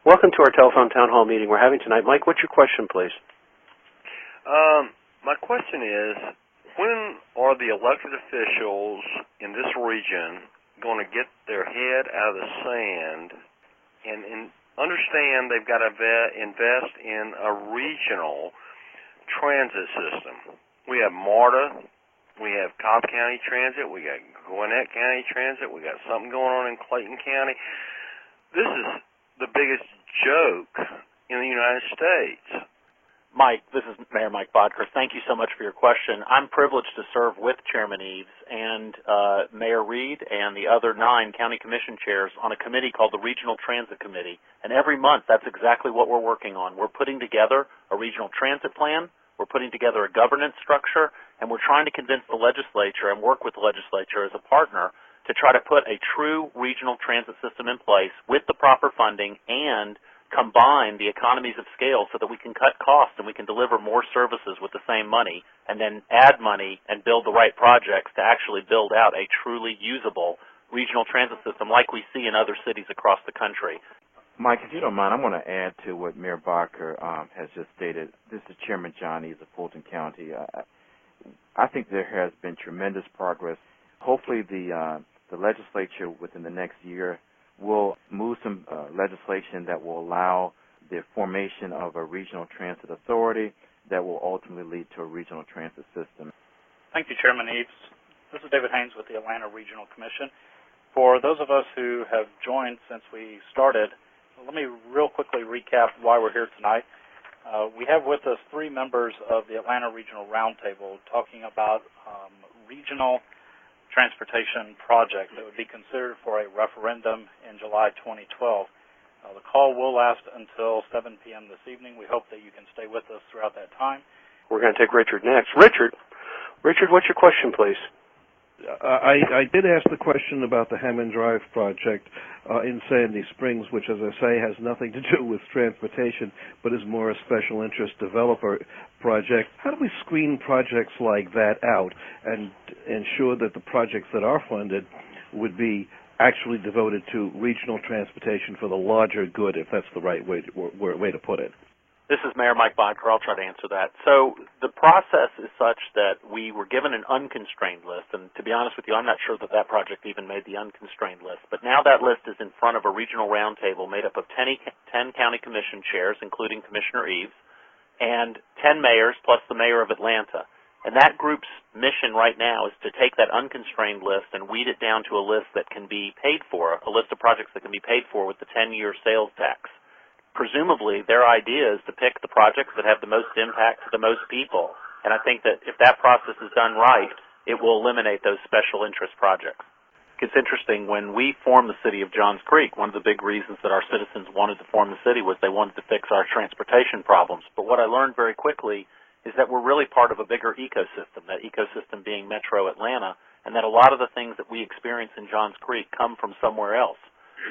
Welcome to our telephone town hall meeting we're having tonight. Mike, what's your question, please? My question is, when are the elected officials in this region going to get their head out of the sand and understand they've got to invest in a regional transit system? We have MARTA, we have Cobb County Transit, we got Gwinnett County Transit, we got something going on in Clayton County. This is the biggest joke in the United States. Mike, this is Mayor Mike Bodker. Thank you so much for your question. I'm privileged to serve with Chairman Eves and Mayor Reed and the other 9 county commission chairs on a committee called the Regional Transit Committee. And every month, that's exactly what we're working on. We're putting together a regional transit plan, we're putting together a governance structure, and we're trying to convince the legislature and work with the legislature as a partner to try to put a true regional transit system in place with the proper funding and combine the economies of scale so that we can cut costs and we can deliver more services with the same money, and then add money and build the right projects to actually build out a truly usable regional transit system like we see in other cities across the country. Mike, if you don't mind, I want to add to what Mayor Barker has just stated. This is Chairman John Eves of Fulton County. I think there has been tremendous progress. Hopefully the legislature within the next year will move some legislation that will allow the formation of a regional transit authority that will ultimately lead to a regional transit system. Thank you, Chairman Eves. This is David Haynes with the Atlanta Regional Commission. For those of us who have joined since we started, let me real quickly recap why we're here tonight. We have with us 3 members of the Atlanta Regional Roundtable talking about regional transportation project that would be considered for a referendum in July 2012. The call will last until 7 p.m. this evening. We hope that you can stay with us throughout that time. We're going to take Richard next. Richard, what's your question, please? I did ask the question about the Hammond Drive project in Sandy Springs, which, as I say, has nothing to do with transportation, but is more a special interest developer project. How do we screen projects like that out and ensure that the projects that are funded would be actually devoted to regional transportation for the larger good, if that's the right way to put it? This is Mayor Mike Bodker. I'll try to answer that. So the process is such that we were given an unconstrained list, and to be honest with you, I'm not sure that that project even made the unconstrained list. But now that list is in front of a regional roundtable made up of 10 county commission chairs, including Commissioner Eves, and 10 mayors plus the mayor of Atlanta. And that group's mission right now is to take that unconstrained list and weed it down to a list that can be paid for, a list of projects that can be paid for with the 10-year sales tax. Presumably, their idea is to pick the projects that have the most impact to the most people. And I think that if that process is done right, it will eliminate those special interest projects. It's interesting, when we formed the city of Johns Creek, one of the big reasons that our citizens wanted to form the city was they wanted to fix our transportation problems. But what I learned very quickly is that we're really part of a bigger ecosystem, that ecosystem being Metro Atlanta, and that a lot of the things that we experience in Johns Creek come from somewhere else.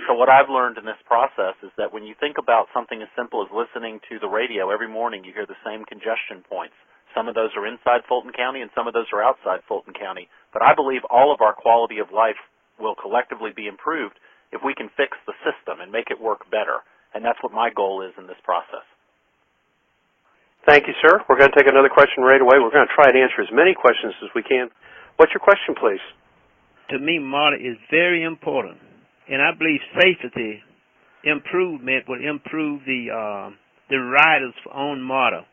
So what I've learned in this process is that when you think about something as simple as listening to the radio every morning, you hear the same congestion points. Some of those are inside Fulton County and some of those are outside Fulton County. But I believe all of our quality of life will collectively be improved if we can fix the system and make it work better. And that's what my goal is in this process. Thank you, sir. We're going to take another question right away. We're going to try to answer as many questions as we can. What's your question, please? To me, MARTA is very important. And I believe safety improvement will improve the riders on MARTA.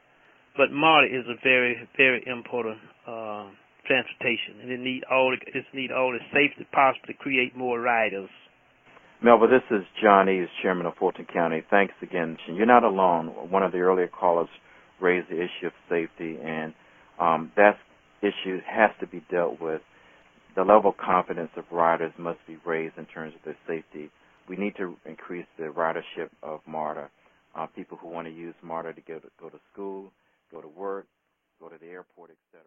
But MARTA is a very, very important transportation, and it need all the safety possible to create more riders. Melba, this is John Eves, Chairman of Fulton County. Thanks again. You're not alone. One of the earlier callers raised the issue of safety, and that issue has to be dealt with. The level of confidence of riders must be raised in terms of their safety. We need to increase the ridership of MARTA. People who want to use MARTA to go to school, go to work, go to the airport, etc.